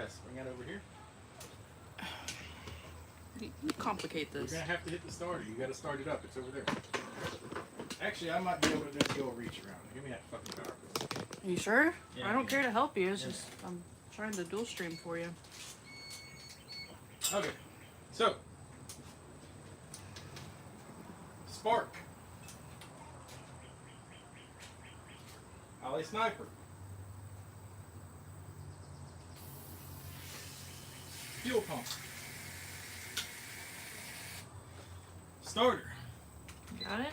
Yes, bring that over here. You complicate this. You're gonna have to hit the starter. You gotta start it up. It's over there. Actually, I might be able to just go reach around. Give me that fucking power cord. Are you sure? Yeah, I don't care to help you. It's Yeah. just I'm trying to dual stream for you. Okay, so spark, Alley sniper, fuel pump, starter. Got it?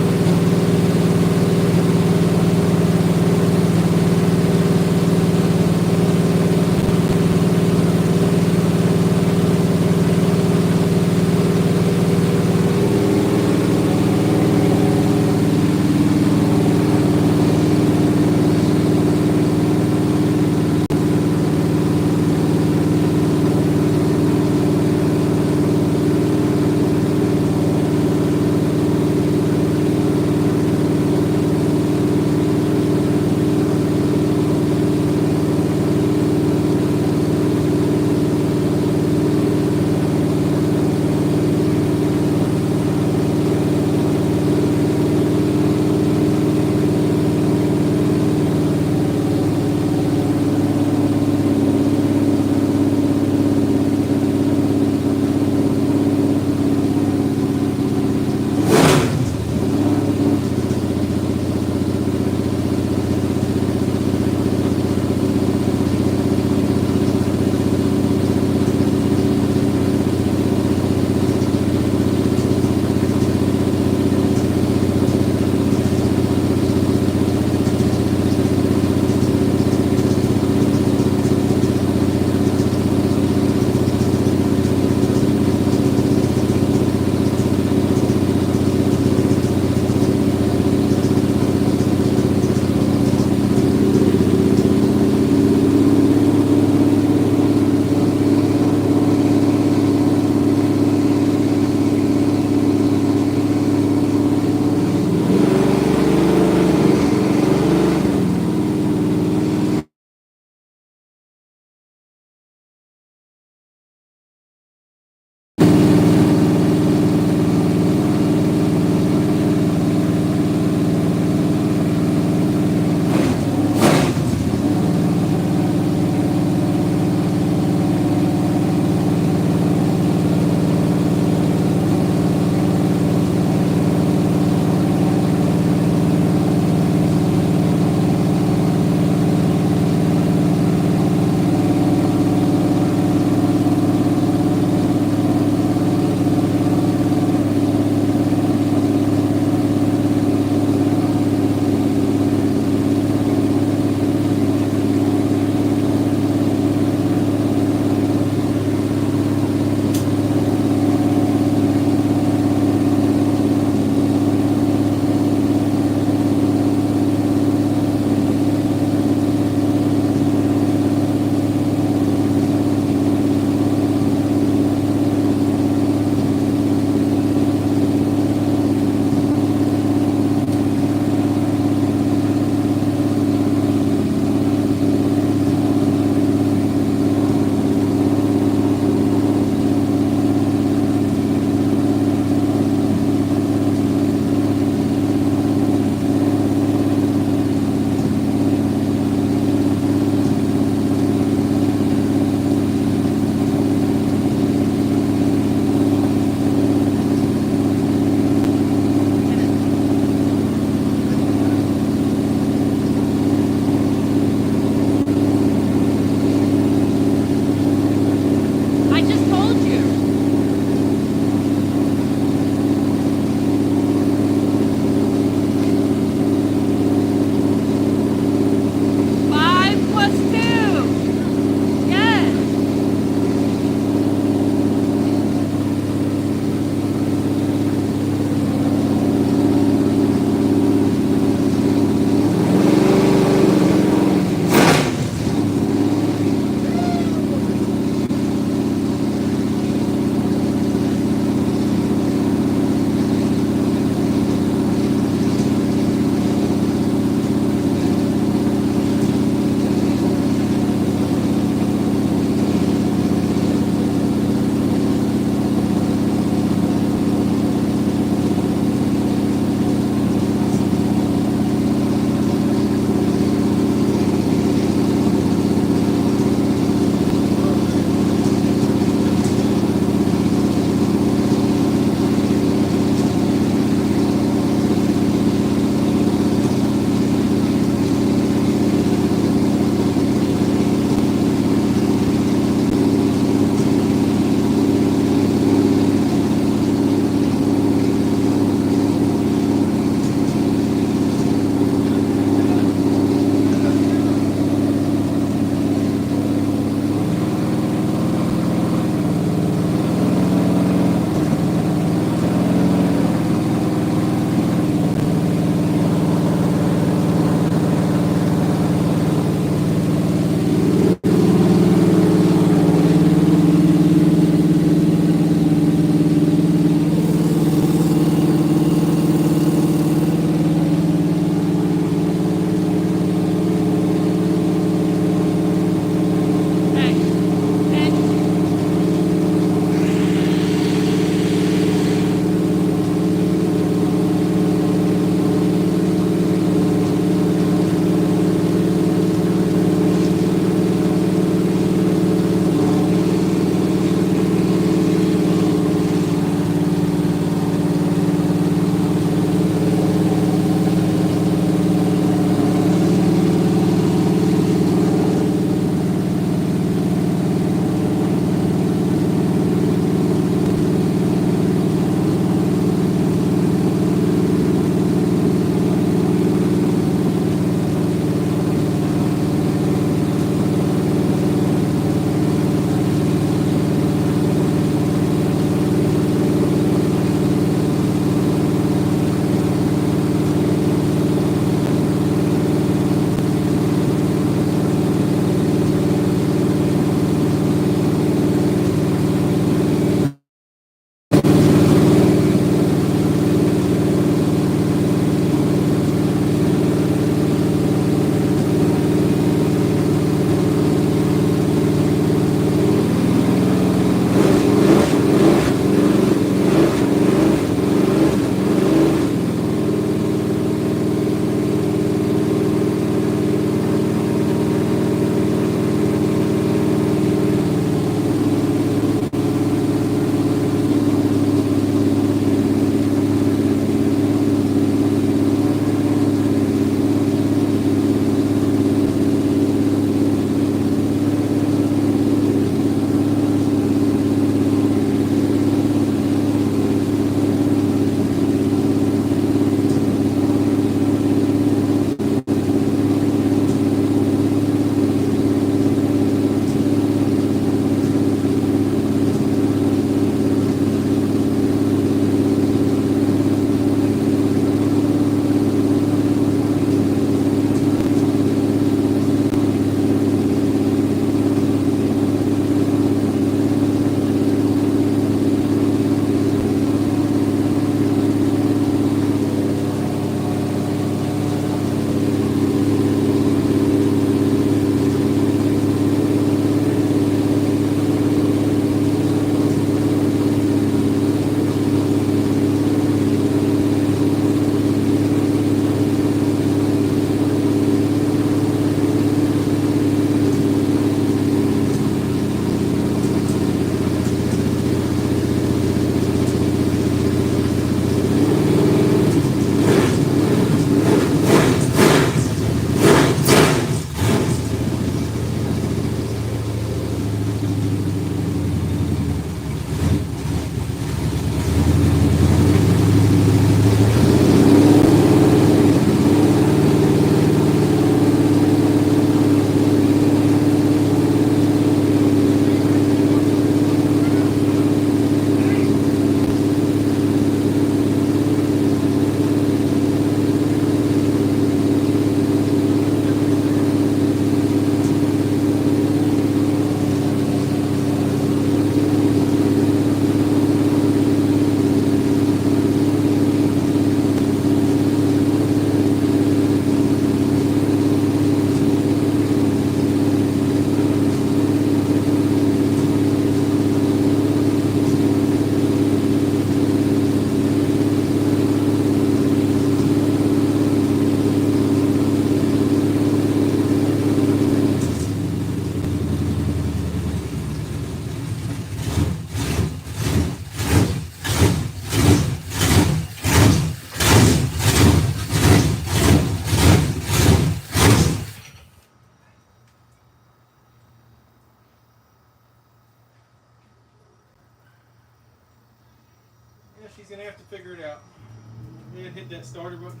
Yeah, hit that starter button.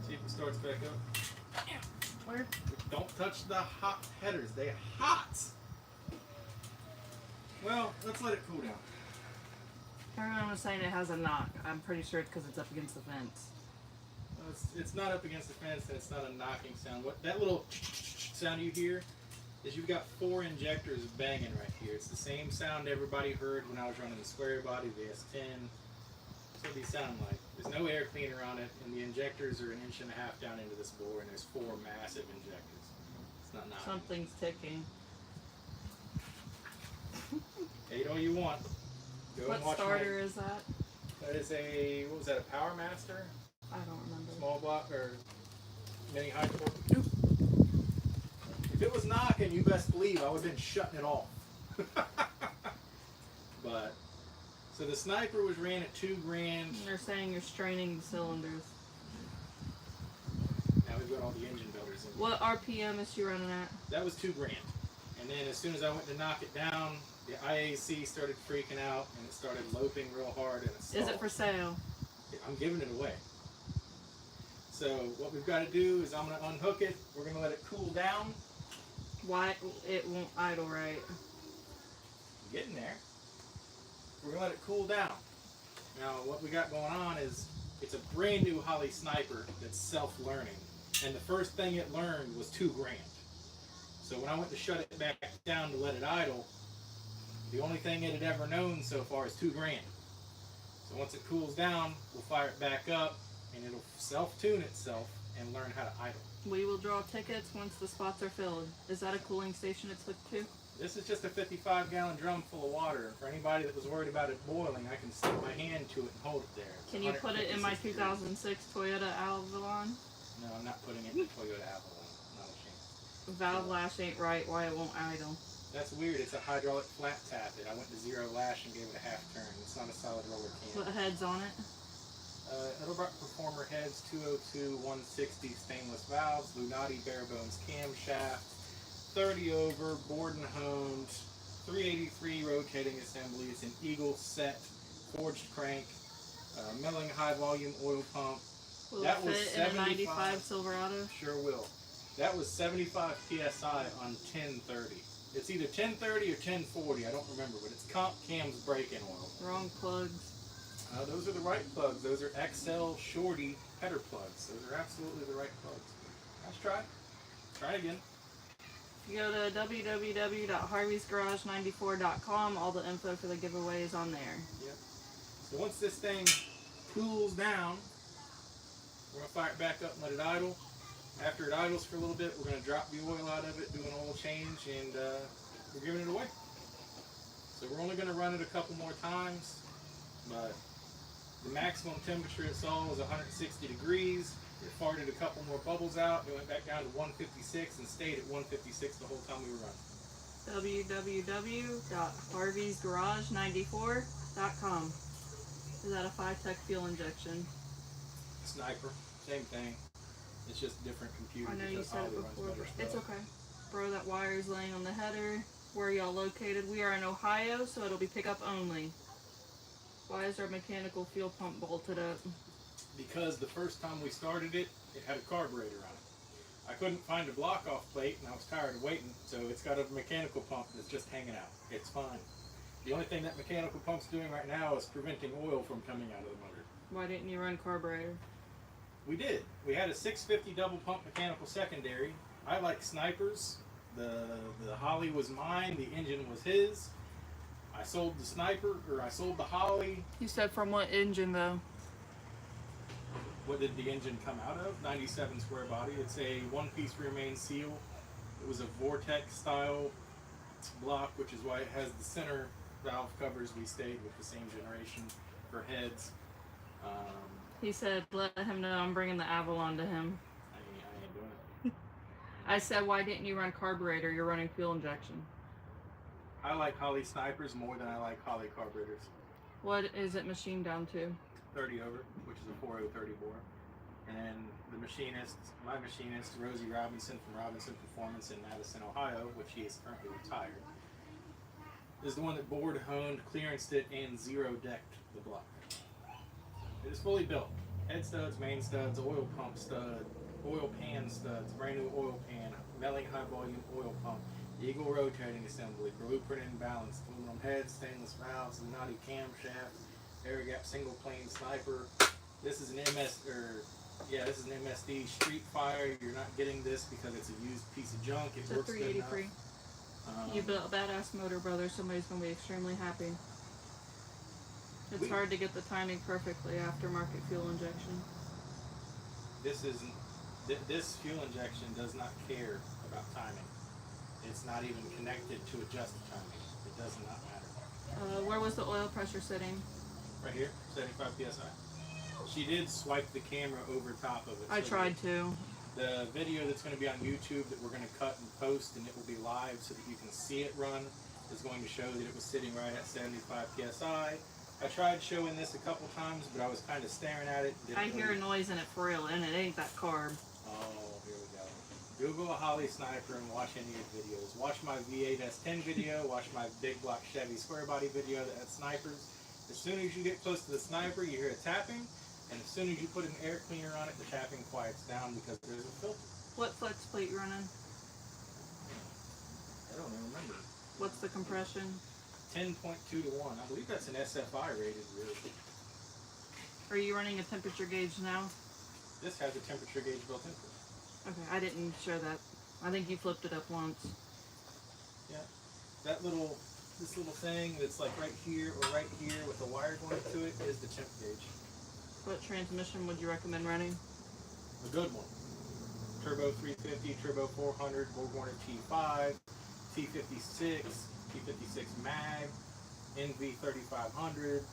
See if it starts back up. Where? Don't touch the hot headers. They're hot. Well, let's let it cool down. Everyone was saying it has a knock. I'm pretty sure it's because it's up against the fence. Well, it's not up against the fence, and it's not a knocking sound. What that little sound you hear is you've got 4 injectors banging right here. It's the same sound everybody heard when I was running the square body, the S10. That's what these sound like. There's no air cleaner on it, and the injectors are 1.5 inches down into this bore, and there's 4 massive injectors. It's not knocking. Something's ticking. Hate all you want. Go What and watch starter is that? That is a, what was that, a Power Master? I don't remember. Small block or mini high torque? If it was knocking, you best believe I would have been shutting it off. But, so the Sniper was ran at $2,000. They're saying you're straining the cylinders. Now we've got all the engine builders in. What RPM is she running at? That was $2,000. And then as soon as I went to knock it down, the IAC started freaking out and it started loping real hard and it stalled. Is it for sale? I'm giving it away. So what we've got to do is I'm going to unhook it. We're going to let it cool down. Why it won't idle right? Getting there. We're going to let it cool down. Now what we got going on is it's a brand new Holley Sniper that's self-learning. And the first thing it learned was $2,000. So when I went to shut it back down to let it idle, the only thing it had ever known so far is $2,000. So once it cools down, we'll fire it back up and it'll self-tune itself and learn how to idle. We will draw tickets once the spots are filled. Is that a cooling station it's hooked to? This is just a 55-gallon drum full of water. For anybody that was worried about it boiling, I can stick my hand to it and hold it there. It's Can you put it in my 156 2006 Toyota Avalon? No, I'm not putting it in the Toyota Avalon. Not a chance. Valve lash ain't right, why it won't idle. That's weird. It's a hydraulic flat tappet. I went to 0 lash and gave it a half turn. It's not a solid roller can. What head's on it? Edelbrock Performer heads, 202, 160 stainless valves, Lunati bare bones camshaft, 30 over, Borden honed, 383 rotating assembly. It's an Eagle set, forged crank, milling high volume oil pump. Will That it was fit in a 75. 95 Silverado? Sure will. That was 75 PSI on 1030. It's either 1030 or 1040, I don't remember, but it's Comp Cam's break-in oil. Wrong plugs. Those are the right plugs. Those are XL Shorty header plugs. Those are absolutely the right plugs. Let's try. Try again. You go to www.harveysgarage94.com. All the info for the giveaway is on there. Yep. So once this thing cools down, we're going to fire it back up and let it idle. After it idles for a little bit, we're going to drop the oil out of it, do an oil change, and we're giving it away. So we're only going to run it a couple more times, but the maximum temperature it saw was 160 degrees. It farted a couple more bubbles out. It went back down to 156 and stayed at 156 the whole time we were running. www.harveysgarage94.com. Is that a 5-tech fuel injection? Sniper, same thing. It's just different computer. I know you because said it Ollie runs before, better but it's stuff. okay. Bro, that wire is laying on the header. Where are y'all located? We are in Ohio, so it'll be pickup only. Why is our mechanical fuel pump bolted up? Because the first time we started it, it had a carburetor on it. I couldn't find a block-off plate, and I was tired of waiting, so it's got a mechanical pump that's just hanging out. It's fine. The only thing that mechanical pump's doing right now is preventing oil from coming out of the motor. Why didn't you run carburetor? We did. We had a 650 double pump mechanical secondary. I like Snipers. The Holley was mine. The engine was his. I sold the Sniper, or I sold the Holley. You said from what engine, though? What did the engine come out of? 97 square body. It's a one-piece rear main seal. It was a Vortex style block, which is why it has the center valve covers. We stayed with the same generation for heads. He said, let him know I'm bringing the Avalon to him. I ain't doing it. I said, why didn't you run carburetor? You're running fuel injection. I like Holley Snipers more than I like Holley carburetors. What is it machined down to? 30 over, which is a 4030 bore. And the machinist, my machinist, Rosie Robinson from Robinson Performance in Madison, Ohio, which she is currently retired, is the one that bored, honed, clearanced it, and zero decked the block. It is fully built. Head studs, main studs, oil pump stud, oil pan studs, brand new oil pan, Melling high volume oil pump, Eagle rotating assembly, blueprint and balance, aluminum head, stainless valves, Lunati camshaft, air gap single plane sniper. This is an this is an MSD Street Fire. You're not getting this because it's a used piece of junk. It It's a works good enough. 383. You built a badass motor, brother. Somebody's gonna be extremely happy. It's hard to get the timing perfectly after market fuel injection. This isn't. This fuel injection does not care about timing. It's not even connected to adjust the timing. It does not matter. Where was the oil pressure sitting? Right here, 75 psi. She did swipe the camera over top of it. I tried to. The video that's going to be on YouTube that we're going to cut and post, and it will be live so that you can see it run, is going to show that it was sitting right at 75 psi. I tried showing this a couple times, but I was kind of staring at it. I hear a noise in it for real, and it ain't that carb. Oh, here we go. Google a Holly sniper and watch any of the videos. Watch my V8S10 video, watch my big block Chevy square body video that had snipers. As soon as you get close to the sniper, you hear a tapping, and as soon as you put an air cleaner on it, the tapping quiets down because there's a filter. What flex plate you running? I don't even remember. What's the compression? 10.2 to 1. I believe that's an SFI rated rig. Are you running a temperature gauge now? This has a temperature gauge built into it. Okay, I didn't show that. I think you flipped it up once. Yeah. This little thing that's like right here or right here with a wire going to it is the temp gauge. What transmission would you recommend running? A good one. Turbo 350, Turbo 400, BorgWarner T5, T56, T56 Mag, NV 3500.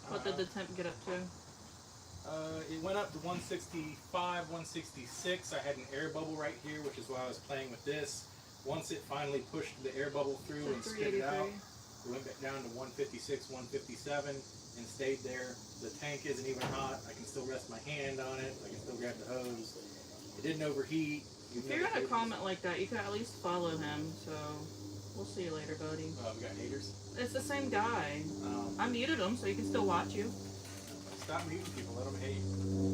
What did the temp get up to? It went up to 165, 166. I had an air bubble right here, which is why I was playing with this. Once it finally pushed the air bubble through and spit it out, we went back down to 156, 157, and stayed there. The tank isn't even hot. I can still rest my hand on it. I can still grab the hose. It didn't overheat. If you're gonna comment like that, you could at least follow him. So we'll see you later, buddy. We got haters. It's the same guy. I muted him so he can still watch you. Stop muting people. Let them hate.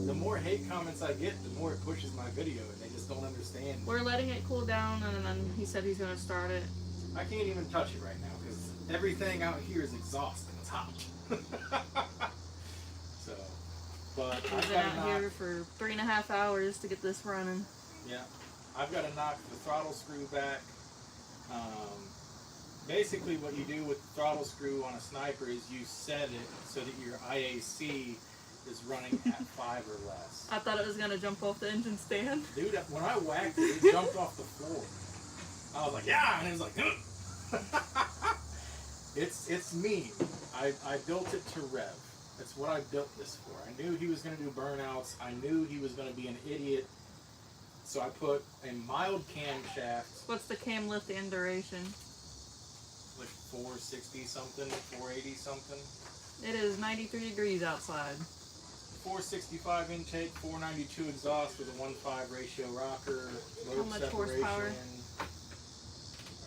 The more hate comments I get, the more it pushes my video, and they just don't understand. We're letting it cool down, and then he said he's gonna start it. I can't even touch it right now because everything out here is exhausting. It's hot. So, but We've been out here for 3.5 hours to get this running. Yeah, I've got to knock the throttle screw back. Basically, what you do with the throttle screw on a sniper is you set it so that your IAC is running at 5 or less. I thought it was gonna jump off the engine stand. Dude, when I whacked it, it jumped off the floor. I was like, yeah, and it was like, it's mean. I built it to rev. That's what I built this for. I knew he was going to do burnouts. I knew he was going to be an idiot. So I put a mild camshaft. What's the cam lift and duration? Like 460 something, 480 something. It is 93 degrees outside. 465 intake, 492 exhaust with a 1:5 ratio rocker. Lobe How much separation. horsepower? I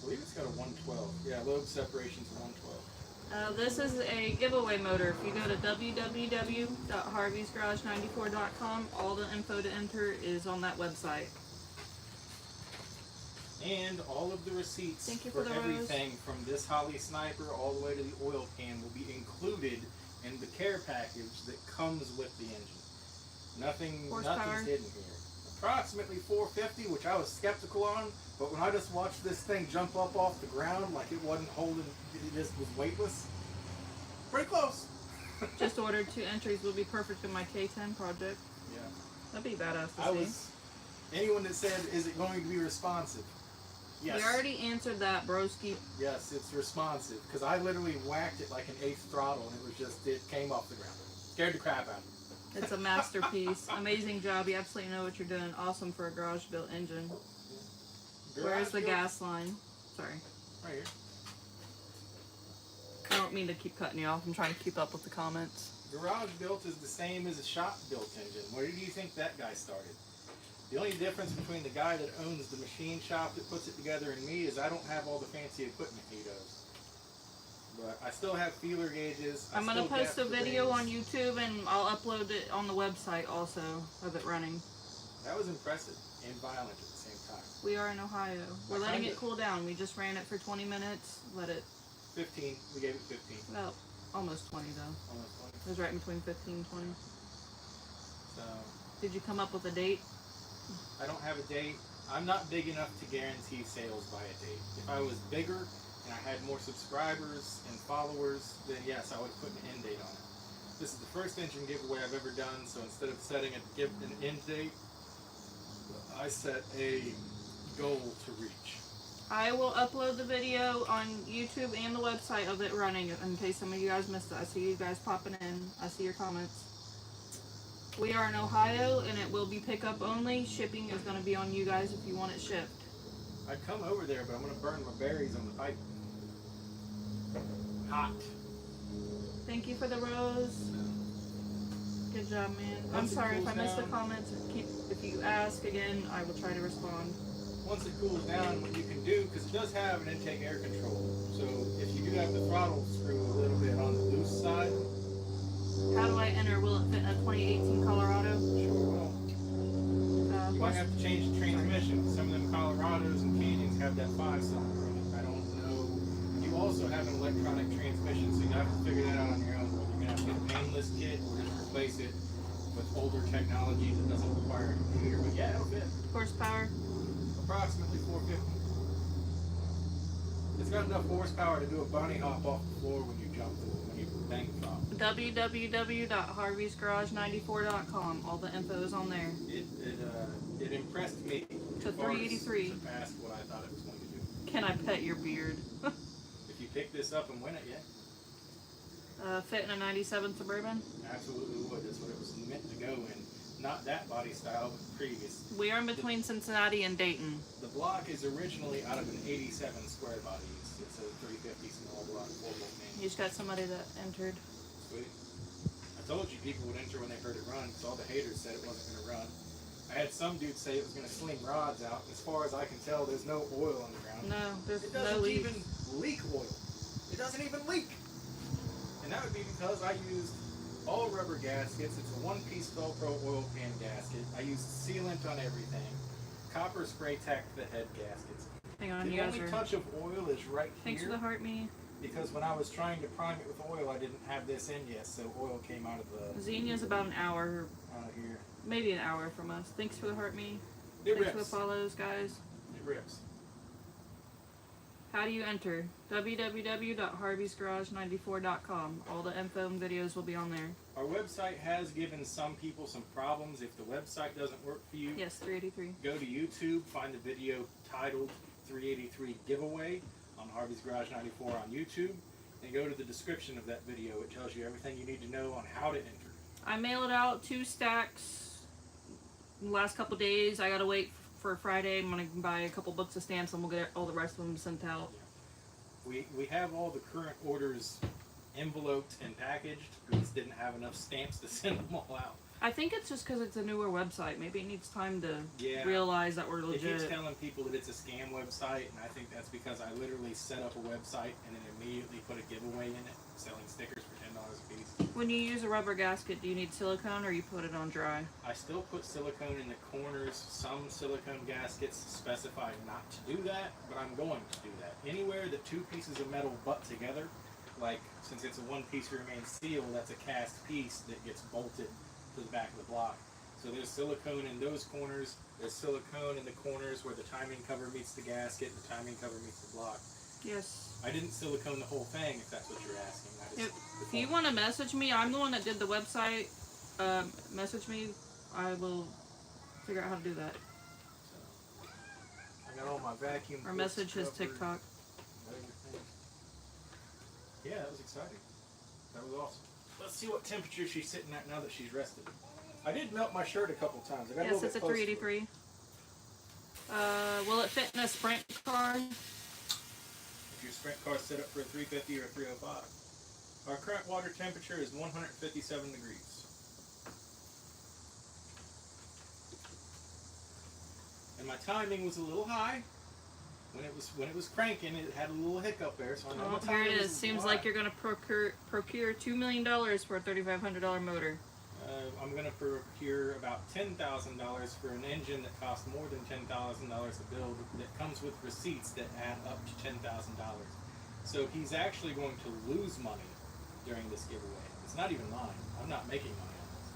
believe it's got a 112. Yeah, lobe separation's a 112. This is a giveaway motor. If you go to www.harveysgarage94.com, all the info to enter is on that website. And all of the receipts Thank you for for the everything from this Holly sniper all the way to the oil pan will be included in the care package that comes with the engine. Nothing's hidden here. Approximately 450, which I was skeptical on, but when I just watched this thing jump up off the ground like it wasn't holding, it just was weightless. Pretty close. Just ordered 2 entries. Will be perfect in my K10 project. Yeah. That'd be badass to see. Anyone that said, is it going to be responsive? Yes. We already answered that, broski. Yes, it's responsive, because I literally whacked it like an 8th throttle, and it came off the ground. Scared the crap out of me. It's a masterpiece. Amazing job. You absolutely know what you're doing. Awesome for a garage-built engine. Yeah. Where's the gas line? Sorry. Right here. I don't mean to keep cutting you off. I'm trying to keep up with the comments. Garage built is the same as a shop built engine. Where do you think that guy started? The only difference between the guy that owns the machine shop that puts it together and me is I don't have all the fancy equipment he does. But I still have feeler gauges. I'm going to post a video on YouTube and I'll upload it on the website also of it running. That was impressive and violent at the same time. We are in Ohio. We're letting it cool down. We just ran it for 20 minutes. Let it... 15. We gave it 15. Well, almost 20 though. Almost 20. It was right between 15 and 20. So... Did you come up with a date? I don't have a date. I'm not big enough to guarantee sales by a date. If I was bigger and I had more subscribers and followers, then yes, I would put an end date on it. This is the first engine giveaway I've ever done, so instead of setting an end date, I set a goal to reach. I will upload the video on YouTube and the website of it running in case some of you guys missed it. I see you guys popping in. I see your comments. We are in Ohio and it will be pickup only. Shipping is going to be on you guys if you want it shipped. I'd come over there, but I'm going to burn my berries on the pipe. Hot. Thank you for the rose. Good job, man. I'm sorry if I missed the comments. If you ask again, I will try to respond. Once it cools down, what you can do, because it does have an intake air control, so if you do have the throttle screw a little bit on the loose side. How do I enter? Will it fit in a 2018 Colorado? Sure will. You might have to change the transmission. Some of them Colorados and Canyons have that 5-cylinder in it. I don't know. You also have an electronic transmission, so you have to figure that out on your own. You're going to have to get a painless kit or just replace it with older technology that doesn't require a computer. But yeah, it'll fit. Horsepower? Approximately 450. It's got enough horsepower to do a bunny hop off the floor when you jump to it, when you bank drop. www.harveysgarage94.com. All the info is on there. It impressed me to 383. Surpassed what I thought it was going to do. Can I pet your beard? If you pick this up and win it, yeah. Fit in a 97 Suburban? Absolutely would. That's what it was meant to go in. Not that body style, but the previous. We are in between Cincinnati and Dayton. The block is originally out of an 87 square body. It's a 350 small block, 4-bolt manual. You just got somebody that entered. Sweet. I told you people would enter when they heard it run, because all the haters said it wasn't going to run. I had some dudes say it was going to sling rods out. As far as I can tell, there's no oil on the ground. No, there's it no doesn't leak. even leak oil. It doesn't even leak. And that would be because I used all rubber gaskets. It's a one-piece Velcro oil pan gasket. I used sealant on everything. Copper spray tacked the head gaskets. Hang on, the you guys only are... touch of oil is right Thanks here. for the heart, me. Because when I was trying to prime it with oil, I didn't have this in yet, so oil came out of the... Xenia's about an hour, out here. maybe an hour from us. Thanks for the heart, me. It Thanks rips. for the follows, guys. It rips. How do you enter? www.harveysgarage94.com. All the info and videos will be on there. Our website has given some people some problems. If the website doesn't work for you, Yes, 383. go to YouTube, find the video titled 383 Giveaway on Harvey's Garage 94 on YouTube, and go to the description of that video. It tells you everything you need to know on how to enter. I mailed out 2 stacks the last couple days. I gotta wait for Friday. I'm gonna buy a couple books of stamps and we'll get all the rest of them sent out. We have all the current orders enveloped and packaged. We just didn't have enough stamps to send them all out. I think it's just because it's a newer website. Maybe it needs time to Yeah. realize that we're It legit. keeps telling people that it's a scam website, and I think that's because I literally set up a website and then immediately put a giveaway in it, selling stickers for $10 a piece. When you use a rubber gasket, do you need silicone or you put it on dry? I still put silicone in the corners. Some silicone gaskets specify not to do that, but I'm going to do that. Anywhere that 2 pieces of metal butt together, like since it's a one-piece remain seal, that's a cast piece that gets bolted to the back of the block. So there's silicone in those corners. There's silicone in the corners where the timing cover meets the gasket, the timing cover meets the block. Yes. I didn't silicone the whole thing, if that's what you're asking. I just, If you want to message me, I'm the one that did the website. Message me. I will figure out how to do that. So, I got all my vacuum. Or books message his covered, TikTok. everything. Yeah, that was exciting. That was awesome. Let's see what temperature she's sitting at now that she's rested. I did melt my shirt a couple times. I got Yes, a little it's a bit closer to it. 383. Will it fit in a sprint car? If your sprint car's set up for a 350 or a 305. Our current water temperature is 157 degrees. And my timing was a little high. when it was cranking, it had a little hiccup there. So I know what here time it is. was Seems why. like you're gonna procure $2 million for a $3,500 motor. I'm going to procure about $10,000 for an engine that costs more than $10,000 to build, that comes with receipts that add up to $10,000. So he's actually going to lose money during this giveaway. It's not even mine. I'm not making money on this.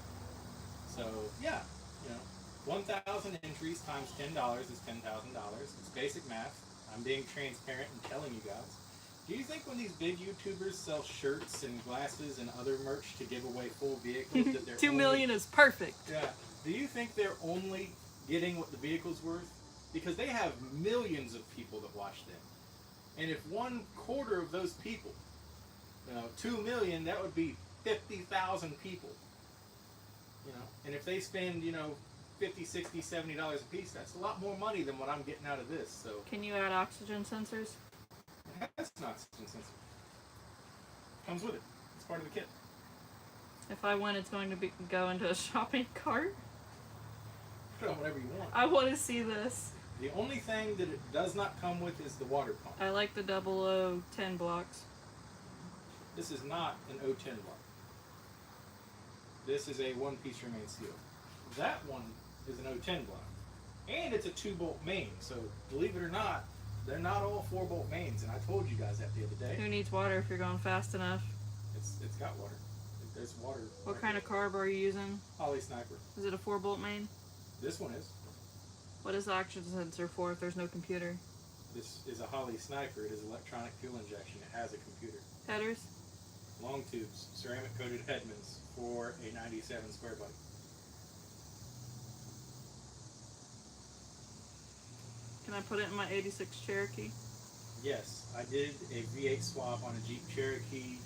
So yeah, 1,000 entries times $10 is $10,000. It's basic math. I'm being transparent and telling you guys. Do you think when these big YouTubers sell shirts and glasses and other merch to give away full vehicles that they're $2 million is perfect. Yeah. Do you think they're only getting what the vehicle's worth? Because they have millions of people that watch them. And if 1/4 of those people, 2 million, that would be 50,000 people. And if they spend, $50, $60, $70 a piece, that's a lot more money than what I'm getting out of this. So Can you add oxygen sensors? that's not oxygen sensor. Comes with it. It's part of the kit. If I win, it's going to go into a shopping cart. Put on whatever you want. I want to see this. The only thing that it does not come with is the water pump. I like the 0010 blocks. This is not an 010 block. This is a one-piece remain steel. That one is an 010 block. And it's a 2-bolt main. So believe it or not, they're not all 4-bolt mains. And I told you guys that the other day. Who needs water if you're going fast enough? It's got water. There's water. What kind of carb are you using? Holly Sniper. Is it a 4-bolt main? This one is. What is the oxygen sensor for if there's no computer? This is a Holly Sniper. It is electronic fuel injection. It has a computer. Headers? Long tubes, ceramic coated Headmans for a 97 square body. Can I put it in my 86 Cherokee? Yes, I did a V8 swap on a Jeep Cherokee.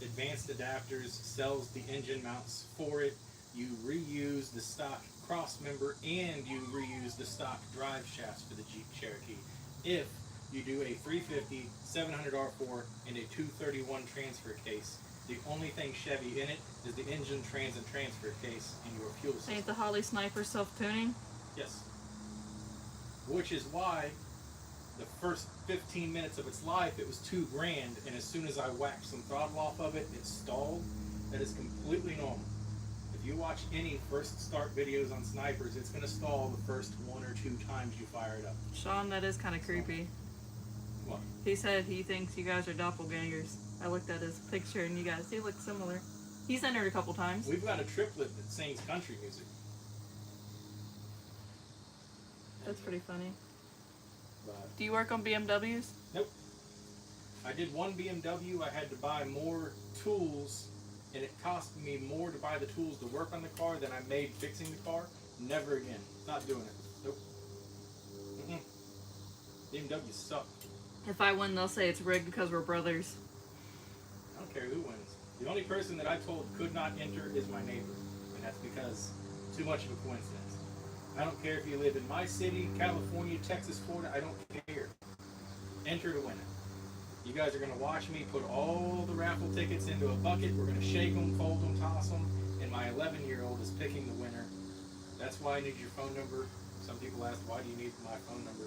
Advanced Adapters sells the engine mounts for it. You reuse the stock cross member and you reuse the stock drive shafts for the Jeep Cherokee. If you do a 350, 700 R4, and a 231 transfer case, the only thing Chevy in it is the engine, trans, and transfer case and your fuel system. Ain't the Holly Sniper self-tuning? Yes. Which is why the first 15 minutes of its life, it was $2,000, and as soon as I whacked some throttle off of it, it stalled. That is completely normal. If you watch any first start videos on snipers, it's going to stall the first 1 or 2 times you fire it up. Sean, that is kind of creepy. What? He said he thinks you guys are doppelgangers. I looked at his picture and you guys do look similar. He's entered a couple times. We've got a triplet that sings country music. That's pretty funny. But Do you work on BMWs? nope. I did one BMW. I had to buy more tools, and it cost me more to buy the tools to work on the car than I made fixing the car. Never again. Not doing it. Nope. BMW suck. If I win, they'll say it's rigged because we're brothers. I don't care who wins. The only person that I told could not enter is my neighbor, and that's because too much of a coincidence. I don't care if you live in my city, California, Texas, Florida. I don't care. Enter to win it. You guys are going to watch me put all the raffle tickets into a bucket. We're going to shake them, fold them, toss them, and my 11-year-old is picking the winner. That's why I need your phone number. Some people ask, why do you need my phone number?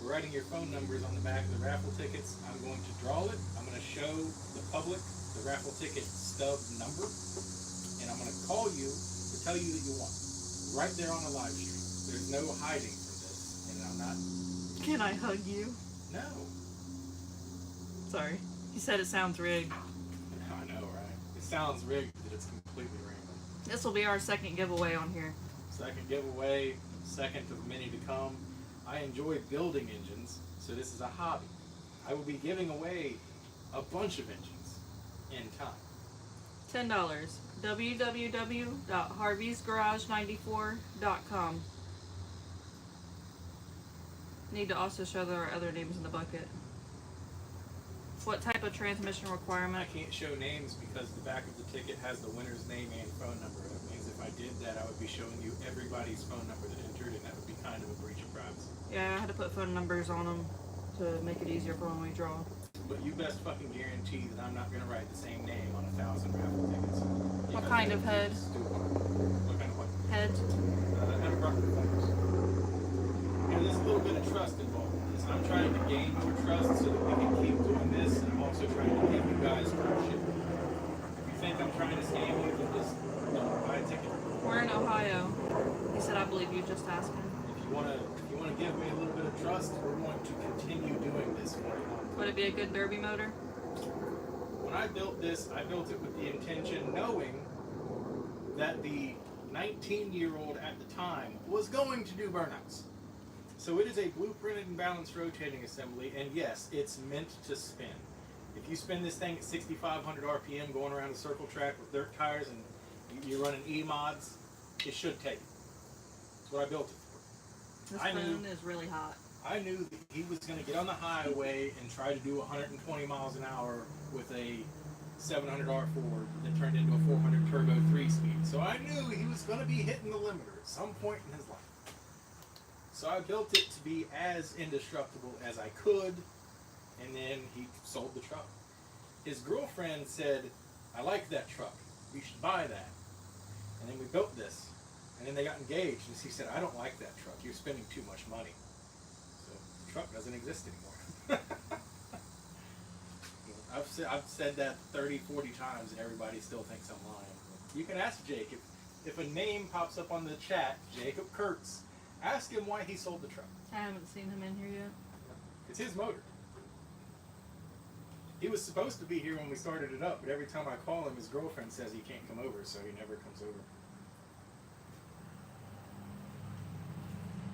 We're writing your phone numbers on the back of the raffle tickets. I'm going to draw it. I'm going to show the public the raffle ticket stub number, and I'm going to call you to tell you that you won. Right there on the live stream. There's no hiding from this, and I'm not. Can I hug you? No. Sorry. You said it sounds rigged. I know, right? It sounds rigged, but it's completely random. This will be our second giveaway on here. Second giveaway, second of many to come. I enjoy building engines, so this is a hobby. I will be giving away a bunch of engines in time. $10. www.harveysgarage94.com. Need to also show there are other names in the bucket. What type of transmission I requirement? can't show names because the back of the ticket has the winner's name and phone number. That means if I did that, I would be showing you everybody's phone number that entered, and that would be kind of a breach of privacy. Yeah, I had to put phone numbers on them to make it easier for when we draw. But you best fucking guarantee that I'm not going to write the same name on 1,000 raffle tickets. What kind of head? Stupid. What kind of what? Head. Never brought the phones. There's a little bit of trust involved in this. I'm trying to gain Ohio. He said, I believe you, just ask him. If you wanna give me a little bit of trust, we're going to continue doing this for you. Would it be a good derby motor? When I built this, I built it with the intention, knowing that the 19-year-old at the time was going to do burnouts. So it is a blueprinted and balanced rotating assembly, and yes, it's meant to spin. If you spin this thing at 6,500 RPM going around a circle track with dirt tires and you're running E-mods, it should take it. That's what I built it for. This phone is really hot. I knew that he was going to get on the highway and try to do 120 miles an hour with a 700 R4 that turned into a 400 turbo 3-speed. So I knew he was going to be hitting the limiter at some point in his life. So I built it to be as indestructible as I could, and then he sold the truck. His girlfriend said, I like that truck. We should buy that. And then we built this. And then they got engaged, and she said, I don't like that truck. You're spending too much money. So the truck doesn't exist anymore. I've said that 30, 40 times, and everybody still thinks I'm lying. You can ask Jake. If a name pops up on the chat, Jacob Kurtz, ask him why he sold the truck. I haven't seen him in here yet. It's his motor. He was supposed to be here when we started it up, but every time I call him, his girlfriend says he can't come over, so he never comes over.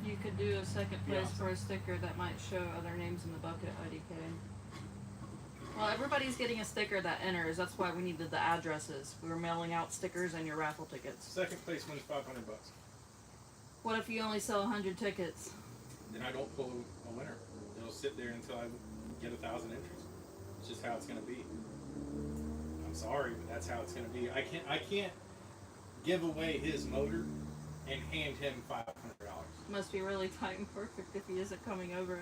You could do a second place for a sticker that might show other names in the bucket, IDK. Well, everybody's getting a sticker that enters. That's why we needed the addresses. We were mailing out stickers and your raffle tickets. Second place wins $500. What if you only sell 100 tickets? Then I don't pull a winner. It'll sit there until I get 1,000 entries. It's just how it's going to be. I'm sorry, but that's how it's going to be. I can't give away his motor and hand him $500. Must be really tight and perfect if he isn't coming over.